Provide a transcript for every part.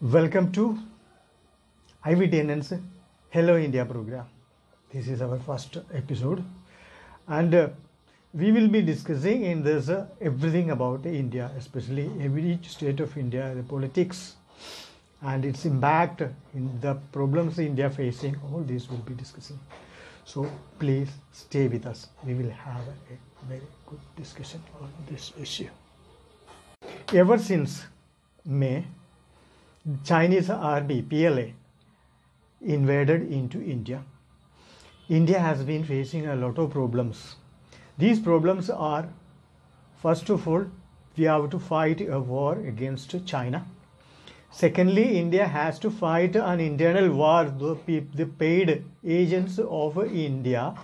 Welcome to IVTNN's Hello India program. This is our first episode, and we will be discussing in this everything about India, especially each state of India, the politics and its impact in the problems India facing. All this will be discussing. So please stay with us. We will have a very good discussion on this issue. Ever since May, Chinese army PLA invaded into India. India has been facing a lot of problems. These problems are, first of all, we have to fight a war against China. Secondly, India has to fight an internal war. The paid agents of India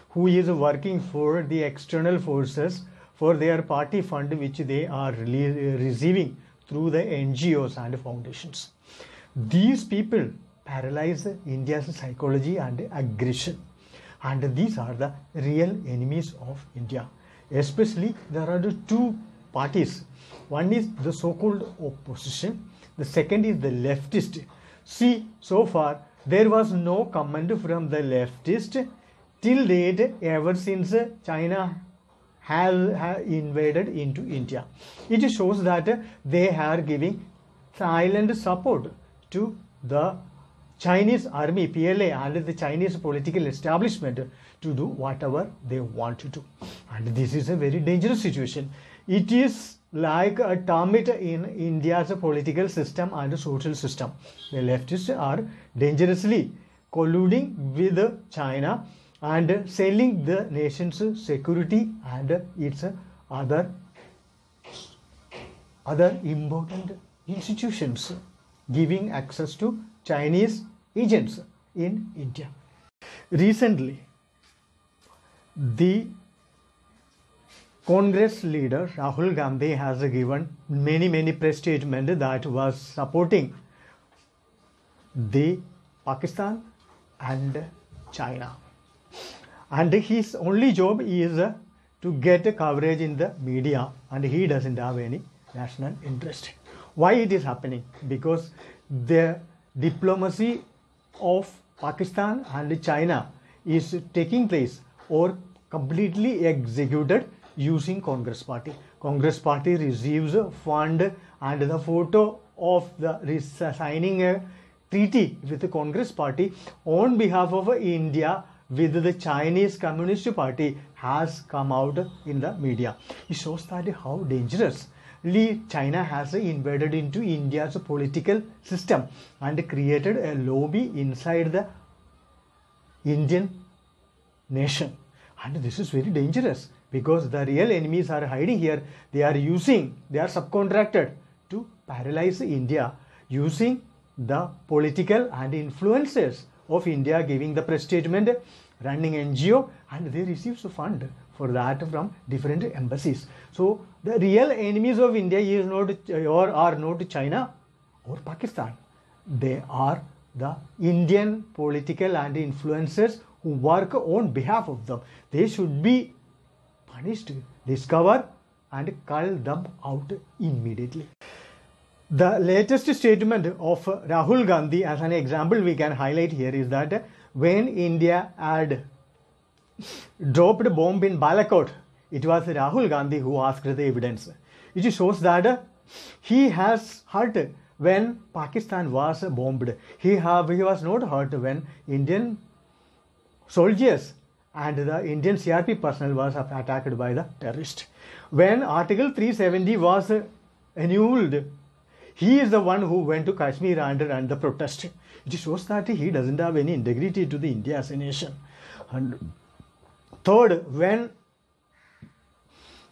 who is working for the external forces for their party fund which they are receiving through the NGOs and foundations. These people paralyze India's psychology and aggression, and these are the real enemies of India. Especially there are the two parties. One is the so-called opposition, the second is the leftist. See, so far there was no comment from the leftist till date ever since China has invaded into India. It shows that they are giving silent support to the Chinese army PLA and the Chinese political establishment to do whatever they want to do. And this is a very dangerous situation. It is like a termite in India's political system and social system. The leftists are dangerously colluding with China and selling the nation's security and its other important institutions, giving access to Chinese agents in India. Recently, the Congress leader Rahul Gandhi has given many press statements that was supporting the Pakistan and China. And his only job is to get coverage in the media, and he doesn't have any national interest. Why it is happening? Because the diplomacy of Pakistan and China is taking place or completely executed using Congress party. Congress party receives a fund, and the photo of the signing a treaty with the Congress party on behalf of India with the Chinese Communist Party has come out in the media. It shows that how dangerously China has invaded into India's political system and created a lobby inside the Indian nation. And this is very dangerous because the real enemies are hiding here. They are subcontracted to paralyze India using the political and influencers of India, giving the press statement, running NGO, and they receive fund for that from different embassies. So the real enemies of India is not or are not China or Pakistan. They are the Indian political and influencers who work on behalf of them. They should be punished, discovered, and call them out immediately. The latest statement of Rahul Gandhi, as an example we can highlight here, is that when India had dropped a bomb in Balakot, it was Rahul Gandhi who asked the evidence. It shows that he has hurt when Pakistan was bombed. He was not hurt when Indian soldiers and the Indian CRP personnel was attacked by the terrorists. When Article 370 was annulled, he is the one who went to Kashmir and ran the protest. It shows that he doesn't have any integrity to the India as a nation. And third, when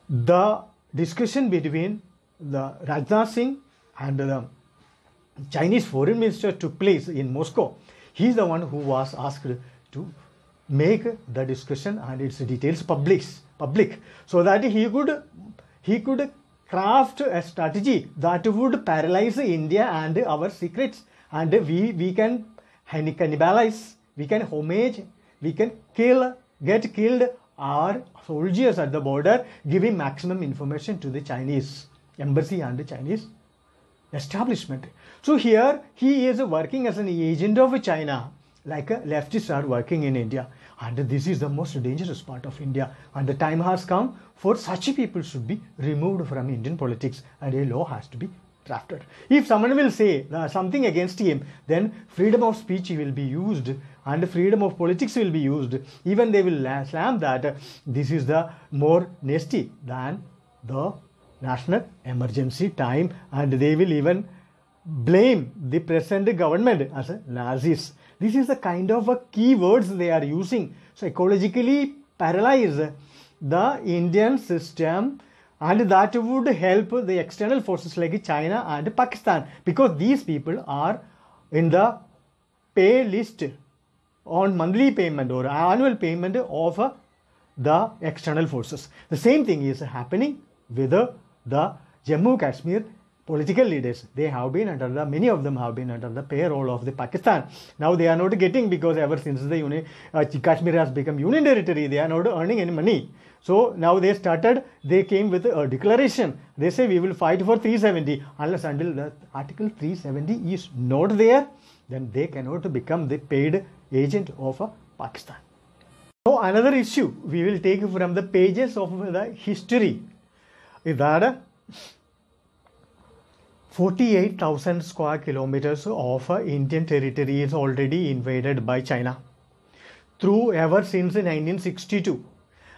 the discussion between the Rajnath Singh and the Chinese foreign minister took place in Moscow, he is the one who was asked to make the discussion and its details public, so that he could craft a strategy that would paralyze India and our secrets, and we can cannibalize, we can homage, we can get killed our soldiers at the border, giving maximum information to the Chinese embassy and the Chinese establishment. So here he is working as an agent of China, like leftists are working in India. And this is the most dangerous part of India. And the time has come for such people should be removed from Indian politics, and a law has to be drafted. If someone will say something against him, then freedom of speech will be used and freedom of politics will be used. Even they will slam that this is the more nasty than the national emergency time, and they will even blame the present government as a Nazis. This is the kind of keywords they are using. Psychologically paralyze the Indian system, and that would help the external forces like China and Pakistan, because these people are in the pay list on monthly payment or annual payment of the external forces. The same thing is happening with the Jammu Kashmir political leaders. They have been under many of them have been under the payroll of the Pakistan. Now they are not getting, because ever since the Kashmir has become union territory, they are not earning any money. So now they came with a declaration. They say we will fight for 370. Unless until the Article 370 is not there, then they cannot become the paid agent of Pakistan. So another issue we will take from the pages of the history is that 48,000 square kilometers of Indian territory is already invaded by China. Ever since 1962,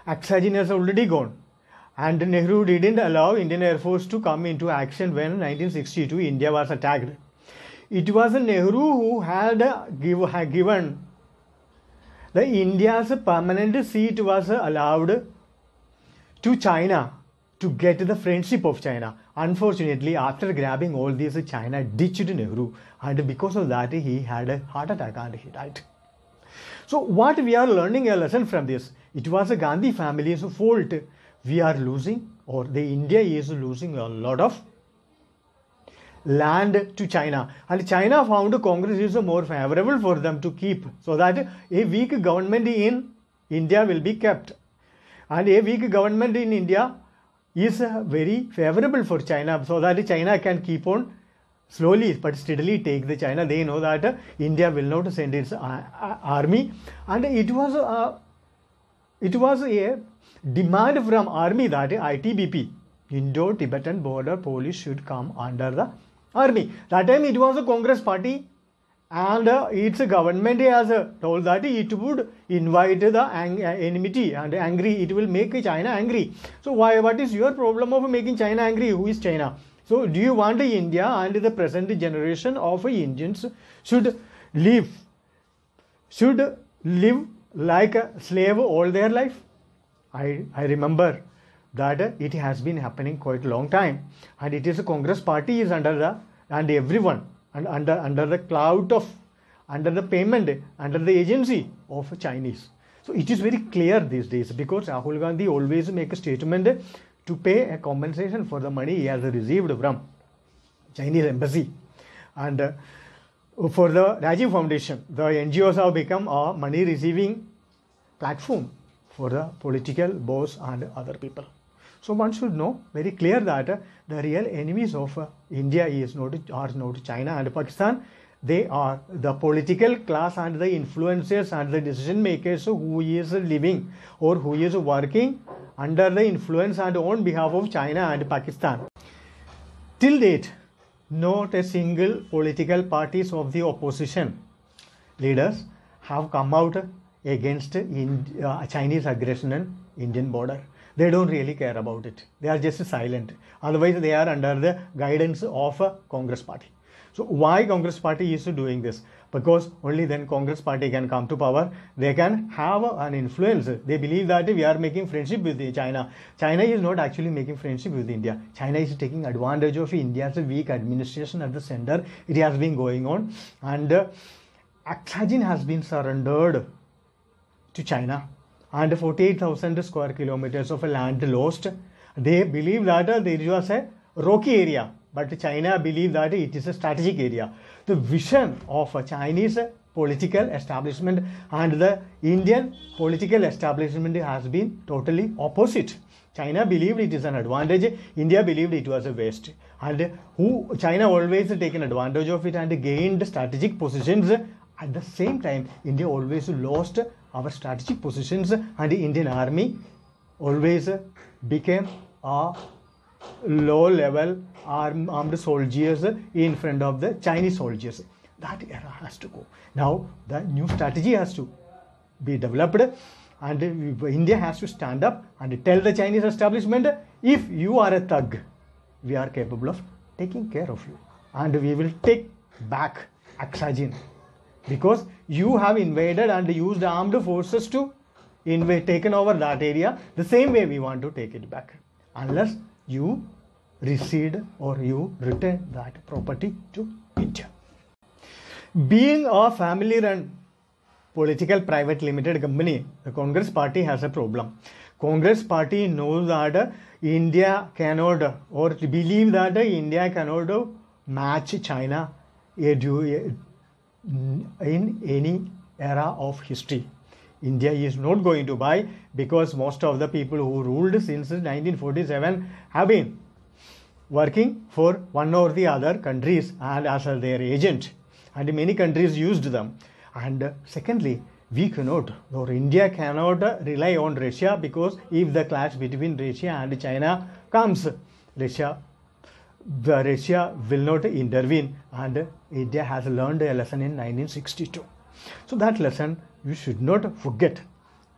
Aksaji has already gone, and Nehru didn't allow Indian Air Force to come into action when 1962 India was attacked. It was Nehru who had given the India's permanent seat was allowed to China to get the friendship of China. Unfortunately, after grabbing all these, China ditched Nehru, and because of that he had a heart attack and he died. So what we are learning a lesson from this, it was a Gandhi family's fault. We are losing, or the India is losing a lot of land to China, and China found Congress is more favorable for them to keep, so that a weak government in India will be kept, and a weak government in India is very favorable for China, so that China can keep on slowly but steadily take the China. They know that India will not send its army, and it was a demand from army that ITBP, Indo-Tibetan Border Police, should come under the army. That time it was a Congress party, and its government has told that it would invite the enmity and angry. It will make China angry. So what is your problem of making China angry? Who is China? So do you want India and the present generation of Indians should live like a slave all their life? I remember that it has been happening quite a long time, and it is a Congress party is under the, and everyone and under the clout of, under the payment, under the agency of Chinese. So it is very clear these days, because Rahul Gandhi always make a statement to pay a compensation for the money he has received from Chinese embassy. And for the Rajiv Foundation, the NGOs have become a money receiving platform for the political boss and other people. So one should know very clear that the real enemies of India are not China and Pakistan. They are the political class and the influencers and the decision makers who is living or who is working under the influence and on behalf of China and Pakistan. Till date, not a single political parties of the opposition leaders have come out against Chinese aggression in Indian border. They don't really care about it. They are just silent. Otherwise, they are under the guidance of a Congress party. So why Congress party is doing this? Because only then Congress party can come to power. They can have an influence. They believe that we are making friendship with China. China is not actually making friendship with India. China is taking advantage of India's weak administration at the center. It has been going on. And Aksaji has been surrendered to China, and 48,000 square kilometers of land lost. They believe that there was a rocky area, but China believe that it is a strategic area. The vision of a Chinese political establishment and the Indian political establishment has been totally opposite. China believed it is an advantage, India believed it was a waste. And China always taken advantage of it and gained strategic positions. At the same time, India always lost our strategic positions, and the Indian army always became a low-level armed soldiers in front of the Chinese soldiers. That era has to go. Now the new strategy has to be developed, and India has to stand up and tell the Chinese establishment, if you are a thug, we are capable of taking care of you, and we will take back Aksajin, because you have invaded and used armed forces to taken over that area. The same way we want to take it back, unless you recede or you return that property to India. Being a family-run political private limited company, the Congress party has a problem. Congress party knows that India cannot, or believe that India cannot match China in any era of history. India is not going to buy, because most of the people who ruled since 1947 have been working for one or the other countries and as their agent, and many countries used them. And secondly, we cannot, or India cannot rely on Russia, because if the clash between Russia and China comes, Russia will not intervene, and India has learned a lesson in 1962. So that lesson you should not forget.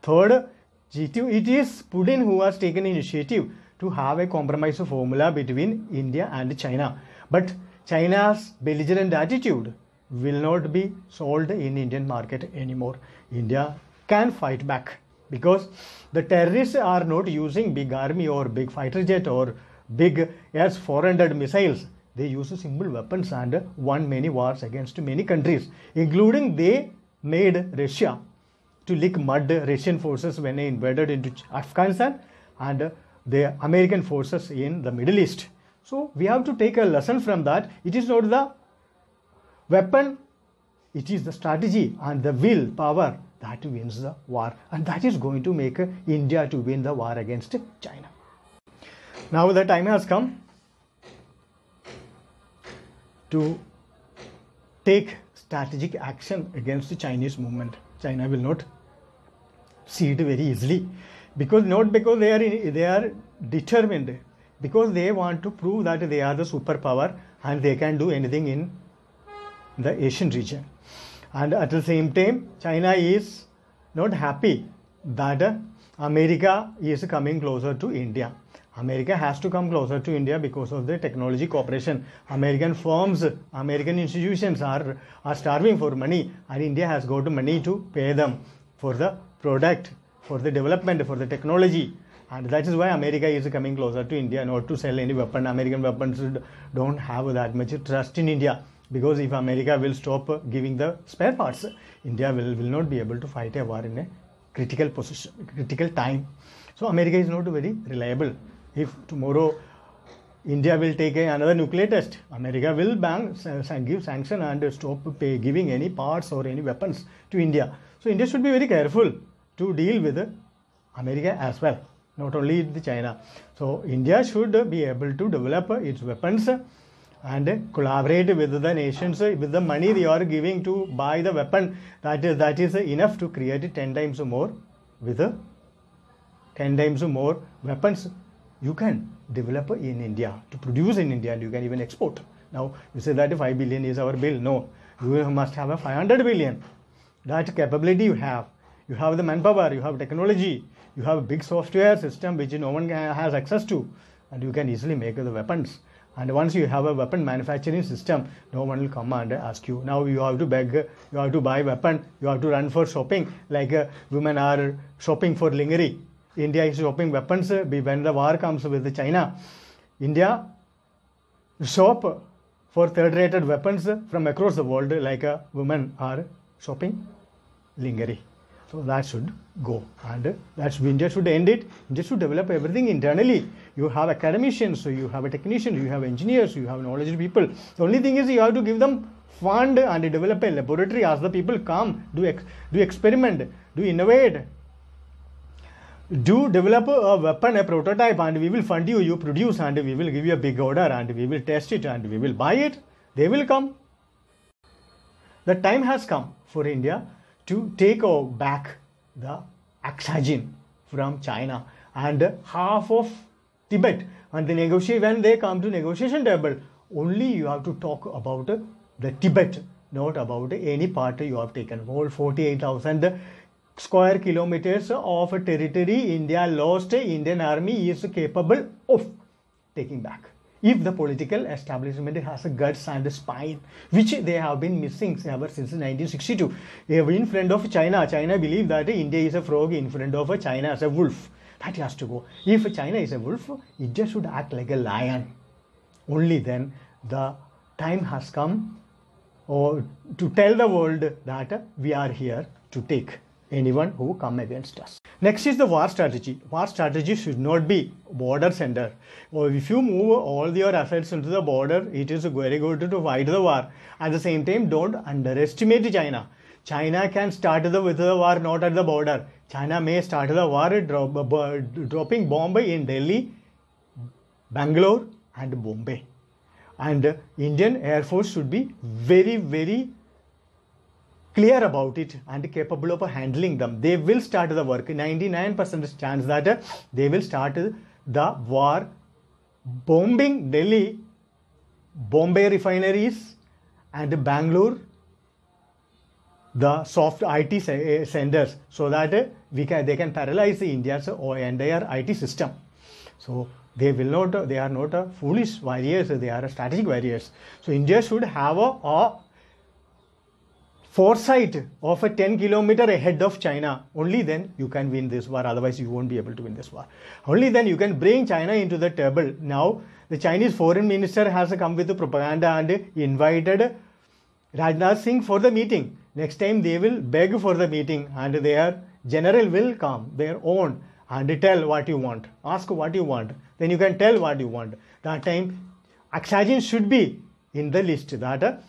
Third, it is Putin who has taken initiative to have a compromise formula between India and China. But China's belligerent attitude will not be sold in Indian market anymore. India can fight back, because the terrorists are not using big army or big fighter jet or big S-400 missiles. They use simple weapons and won many wars against many countries, including they made Russia to lick mud, Russian forces when they invaded into Afghanistan, and the American forces in the Middle East. So we have to take a lesson from that. It is not the weapon, it is the strategy and the will power that wins the war, and that is going to make India to win the war against China. Now the time has come to take strategic action against the Chinese movement. China will not cede very easily, because they are determined, because they want to prove that they are the superpower and they can do anything in the Asian region. And at the same time, China is not happy that America is coming closer to India. America has to come closer to India because of the technology cooperation. American firms, American institutions are starving for money, and India has got money to pay them for the product, for the development, for the technology. And that is why America is coming closer to India, not to sell any weapon. American weapons don't have that much trust in India, because if America will stop giving the spare parts, India will not be able to fight a war in a critical position, critical time. So America is not very reliable. If tomorrow India will take another nuclear test, America will give sanction and stop giving any parts or any weapons to India. So India should be very careful to deal with America as well, not only the China. So India should be able to develop its weapons and collaborate with the nations. With the money they are giving to buy the weapon, that is enough to create 10 times more. With 10 times more weapons you can develop in India, to produce in India, and you can even export. Now you say that 5 billion is our bill. No, you must have a 500 billion. That capability you have the manpower, you have technology, you have a big software system which no one has access to, and you can easily make the weapons. And once you have a weapon manufacturing system, no one will come and ask you. Now you have to beg, you have to buy weapon, you have to run for shopping, like women are shopping for lingerie. India is shopping weapons. When the war comes with China, India shop for third-rated weapons from across the world, like women are shopping lingerie. So that should go, and India should end it. India should develop everything internally. You have academicians, so you have a technician, you have engineers, you have knowledgeable people. The only thing is you have to give them fund and develop a laboratory. As the people come, do experiment, do innovate. do develop a weapon, a prototype, and we will fund you, you produce, and we will give you a big order, and we will test it, and we will buy it. They will come. The time has come for India to take back the Aksajin from China and half of Tibet. And when they come to negotiation table, only you have to talk about the Tibet, not about any part you have taken. All 48,000 square kilometers of territory India lost, Indian army is capable of taking back. If the political establishment has a guts and a spine, which they have been missing ever since 1962. In front of China, China believes that India is a frog, in front of China as a wolf. That has to go. If China is a wolf, India should act like a lion. Only then the time has come to tell the world that we are here to take anyone who come against us. Next is the war strategy. War strategy should not be border center. Or if you move all your assets into the border, it is very good to fight the war. At the same time, don't underestimate China. China can start with the war not at the border. China may start the war dropping bomb in Delhi, Bangalore and Bombay. And Indian Air Force should be very, very clear about it and capable of handling them. They will start the work. 99% chance that they will start the war bombing Delhi, Bombay refineries and Bangalore, the soft IT centers, so that they can paralyze India's entire IT system. So they are not foolish warriors, they are strategic warriors. So India should have a foresight of a 10 kilometer ahead of China. Only then you can win this war, otherwise you won't be able to win this war. Only then you can bring China into the table. Now the Chinese foreign minister has come with the propaganda and invited Rajnath Singh for the meeting. Next time they will beg for the meeting and their general will come, their own, and tell what you want. Ask what you want. Then you can tell what you want. That time Aksajin should be in the list, that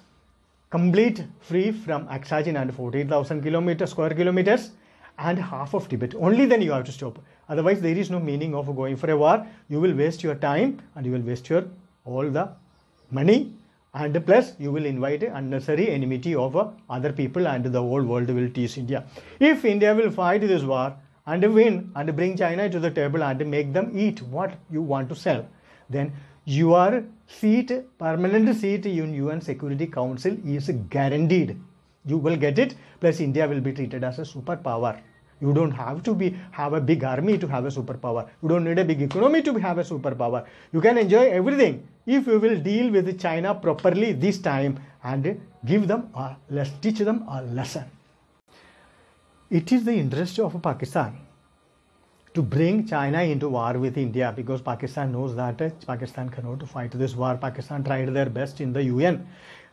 complete free from Aksajin and 48,000 square kilometers and half of Tibet. Only then you have to stop. Otherwise there is no meaning of going for a war. You will waste your time and you will waste your all the money, and plus you will invite unnecessary enmity of other people, and the whole world will tease India. If India will fight this war and win and bring China to the table and make them eat what you want to sell, then your seat, permanent seat in UN Security Council is guaranteed. You will get it, plus India will be treated as a superpower. You don't have to have a big army to have a superpower. You don't need a big economy to have a superpower. You can enjoy everything if you will deal with China properly this time and teach them a lesson. It is the interest of Pakistan to bring China into war with India, because Pakistan knows that Pakistan cannot fight this war. Pakistan tried their best in the UN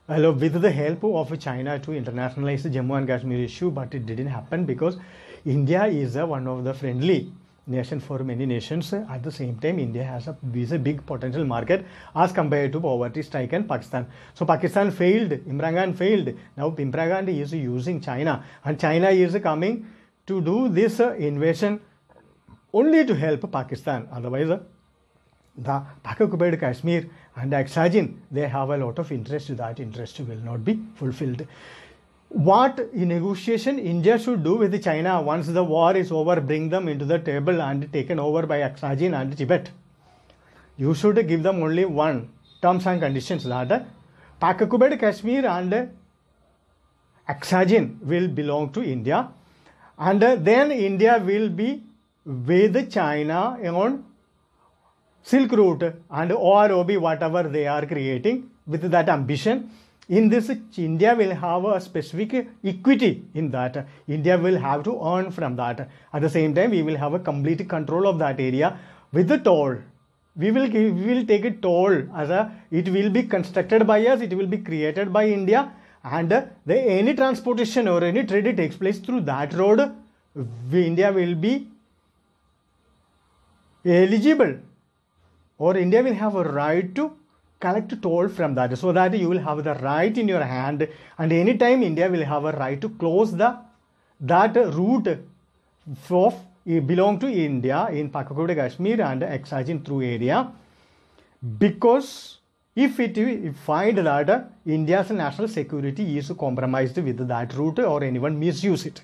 with the help of China to internationalize the Jammu and Kashmir issue, but it didn't happen because India is one of the friendly nation for many nations. At the same time, India is a big potential market as compared to poverty-stricken Pakistan. So Pakistan failed, Imran Khan failed. Now Imran Khan is using China, and China is coming to do this invasion only to help Pakistan. Otherwise, the Pak-occupied Kashmir and Aksajin, they have a lot of interest. That interest will not be fulfilled. What in negotiation India should do with China once the war is over? Bring them into the table and taken over by Aksajin and Tibet. You should give them only one terms and conditions, that Pak-occupied Kashmir and Aksajin will belong to India, and then India will be with China on Silk Route and OROB, whatever they are creating with that ambition. In this, India will have a specific equity in that. India will have to earn from that. At the same time, we will have a complete control of that area with the toll. We will take a toll it will be constructed by us, it will be created by India, and any transportation or any trade takes place through that road, India will be eligible, or India will have a right to collect toll from that, so that you will have the right in your hand, and anytime India will have a right to close that route of belong to India in Pakakota, Kashmir and exciting through area, because if it find that India's national security is compromised with that route or anyone misuse it,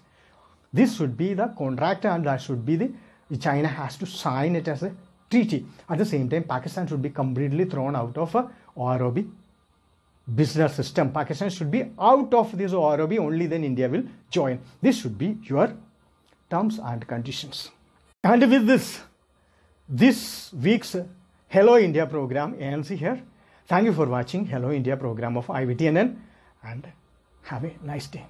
this should be the contract and that should be the China has to sign it as a treaty. At the same time, Pakistan should be completely thrown out of OROB business system. Pakistan should be out of this OROB, only then India will join. This should be your terms and conditions. And with this week's Hello India program ends here. Thank you for watching Hello India program of IVTNN and have a nice day.